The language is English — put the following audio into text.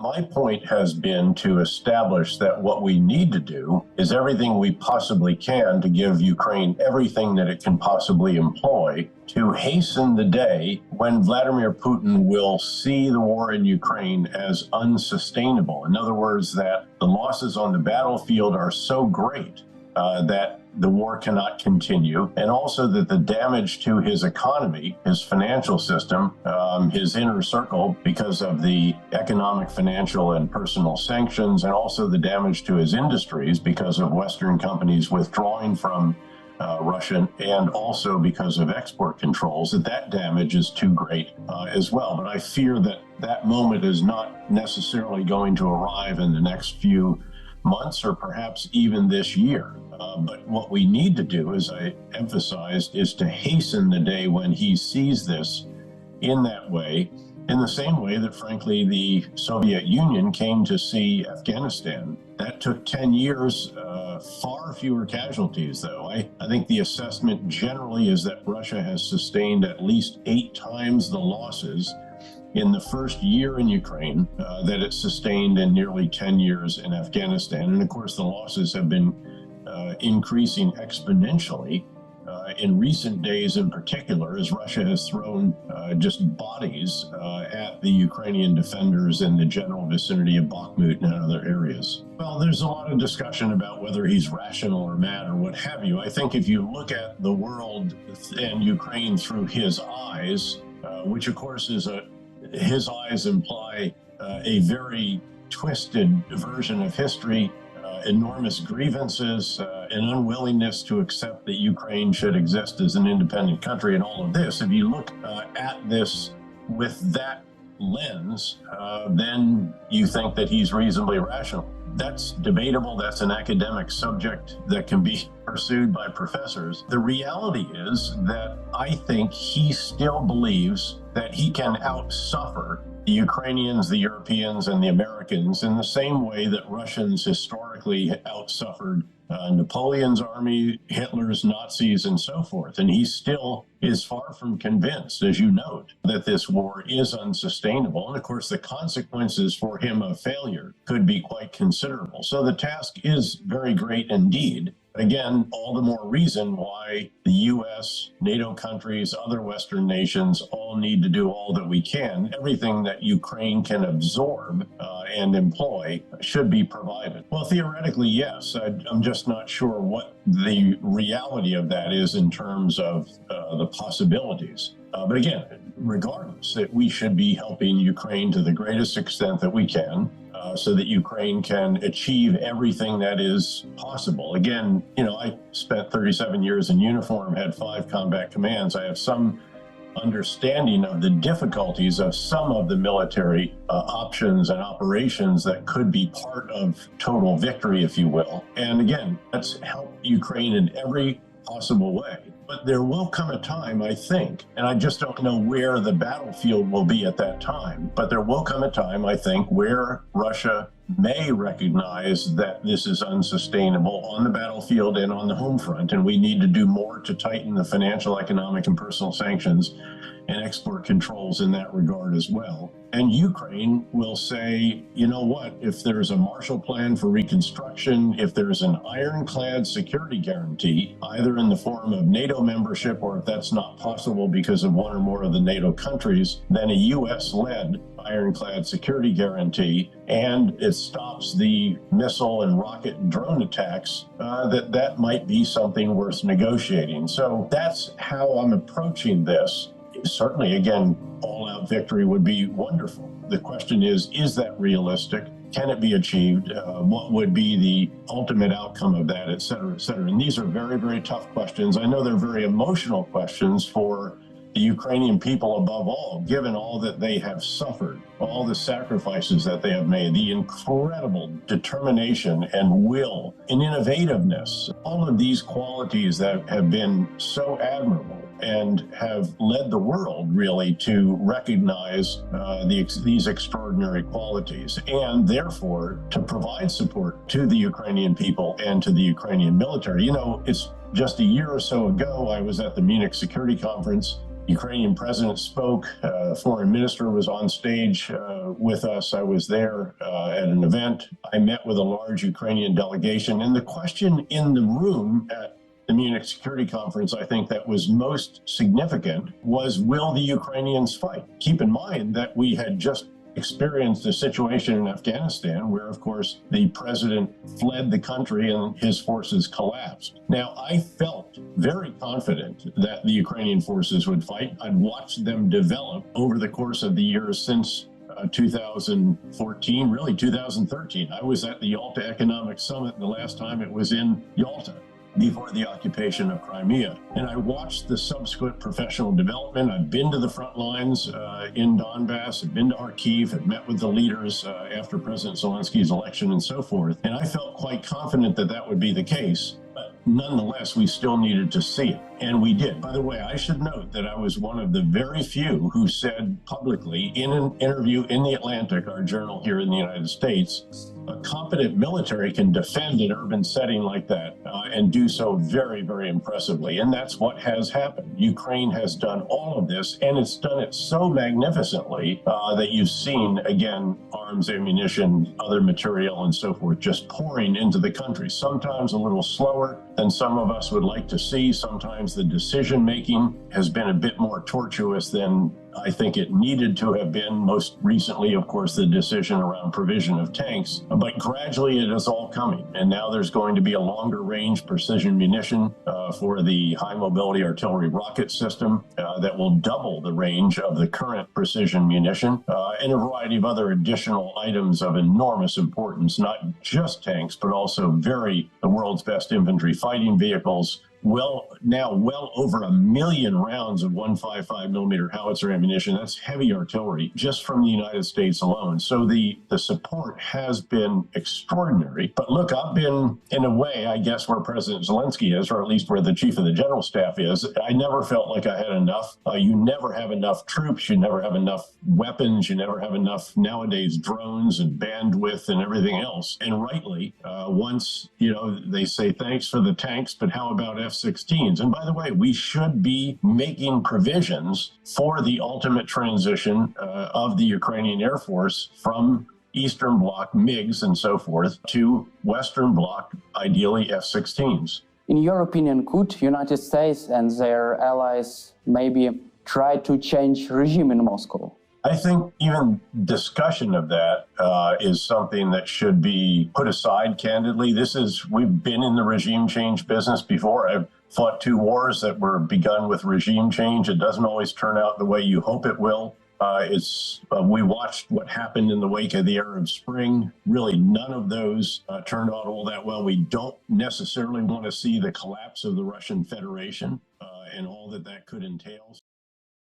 My point has been to establish that what we need to do is everything we possibly can to give Ukraine everything that it can possibly employ to hasten the day when Vladimir Putin will see the war in Ukraine as unsustainable. In other words, that the losses on the battlefield are so great that the war cannot continue, and also that the damage to his economy, his financial system, his inner circle, because of the economic, financial, and personal sanctions, and also the damage to his industries because of Western companies withdrawing from Russia, and also because of export controls, that damage is too great as well. But I fear that that moment is not necessarily going to arrive in the next few months or perhaps even this year. But what we need to do, as I emphasized, is to hasten the day when he sees this in that way, in the same way that, frankly, the Soviet Union came to see Afghanistan. That took 10 years, far fewer casualties, though. I think the assessment generally is that Russia has sustained at least 8 times the losses in the first year in Ukraine that it sustained in nearly 10 years in Afghanistan. And of course, the losses have been increasing exponentially in recent days in particular, as Russia has thrown just bodies at the Ukrainian defenders in the general vicinity of Bakhmut and other areas. Well, there's a lot of discussion about whether he's rational or mad or what have you. I think if you look at the world and Ukraine through his eyes, which of course is his eyes imply a very twisted version of history, enormous grievances, an unwillingness to accept that Ukraine should exist as an independent country, and all of this. If you look at this with that lens, then you think that he's reasonably rational. That's debatable. That's an academic subject that can be pursued by professors. The reality is that I think he still believes that he can outsuffer the Ukrainians, the Europeans, and the Americans in the same way that Russians historically outsuffered Napoleon's army, Hitler's Nazis, and so forth. And he still is far from convinced, as you note, that this war is unsustainable. And of course, the consequences for him of failure could be quite considerable. So the task is very great indeed. Again, all the more reason why the U.S., NATO countries, other Western nations all need to do all that we can. Everything that Ukraine can absorb and employ should be provided. Well, theoretically, yes. I'm just not sure what the reality of that is in terms of the possibilities. But again, regardless, that we should be helping Ukraine to the greatest extent that we can, so that Ukraine can achieve everything that is possible. Again, I spent 37 years in uniform, had 5 combat commands. I have some understanding of the difficulties of some of the military options and operations that could be part of total victory, if you will. And again, let's help Ukraine in every possible way. But there will come a time, I think, and I just don't know where the battlefield will be at that time, but there will come a time, I think, where Russia may recognize that this is unsustainable on the battlefield and on the home front, and we need to do more to tighten the financial, economic, and personal sanctions and export controls in that regard as well. And Ukraine will say, you know what, if there's a Marshall Plan for reconstruction, if there's an ironclad security guarantee, either in the form of NATO membership, or if that's not possible because of one or more of the NATO countries, then a U.S.-led ironclad security guarantee, and it stops the missile and rocket and drone attacks, that might be something worth negotiating. So that's how I'm approaching this. Certainly, again, all-out victory would be wonderful. The question is that realistic? Can it be achieved? What would be the ultimate outcome of that, et cetera, et cetera? And these are very, very tough questions. I know they're very emotional questions for the Ukrainian people above all, given all that they have suffered, all the sacrifices that they have made, the incredible determination and will and innovativeness, all of these qualities that have been so admirable and have led the world really to recognize these extraordinary qualities, and therefore to provide support to the Ukrainian people and to the Ukrainian military. It's just a year or so ago, I was at the Munich Security Conference, Ukrainian president spoke. Foreign minister was on stage with us. I was there at an event. I met with a large Ukrainian delegation, and the question in the room at the Munich Security Conference, I think that was most significant, was, will the Ukrainians fight? Keep in mind that we had just experienced a situation in Afghanistan where, of course, the president fled the country and his forces collapsed. Now, I felt very confident that the Ukrainian forces would fight. I'd watched them develop over the course of the years since 2014, really 2013. I was at the Yalta Economic Summit the last time it was in Yalta, before the occupation of Crimea. And I watched the subsequent professional development. I've been to the front lines in Donbass, I've been to Kharkiv, I've met with the leaders after President Zelensky's election and so forth. And I felt quite confident that that would be the case. But nonetheless, we still needed to see it. And we did. By the way, I should note that I was one of the very few who said publicly in an interview in The Atlantic, our journal here in the United States, a competent military can defend an urban setting like that and do so very, very impressively. And that's what has happened. Ukraine has done all of this, and it's done it so magnificently that you've seen, again, arms, ammunition, other material, and so forth just pouring into the country, sometimes a little slower than some of us would like to see. Sometimes the decision-making has been a bit more tortuous than I think it needed to have been. Most recently, of course, the decision around provision of tanks. But gradually it is all coming. And now there's going to be a longer range precision munition for the high mobility artillery rocket system that will double the range of the current precision munition and a variety of other additional items of enormous importance, not just tanks, but also the world's best infantry fighting vehicles. Well over 1 million rounds of 155 millimeter howitzer ammunition. That's heavy artillery just from the United States alone. So the support has been extraordinary. But look, I've been, in a way, I guess, where President Zelensky is, or at least where the chief of the general staff is. I never felt like I had enough. You never have enough troops. You never have enough weapons. You never have enough, nowadays, drones and bandwidth and everything else. And rightly, once, they say thanks for the tanks, but how about F-16s? And by the way, we should be making provisions for the ultimate transition of the Ukrainian Air Force from Eastern Bloc MiGs and so forth to Western Bloc, ideally F-16s. In your opinion, could United States and their allies maybe try to change regime in Moscow? I think even discussion of that is something that should be put aside candidly. We've been in the regime change business before. I've fought 2 wars that were begun with regime change. It doesn't always turn out the way you hope it will. We watched what happened in the wake of the Arab Spring. Really, none of those turned out all that well. We don't necessarily want to see the collapse of the Russian Federation and all that could entail.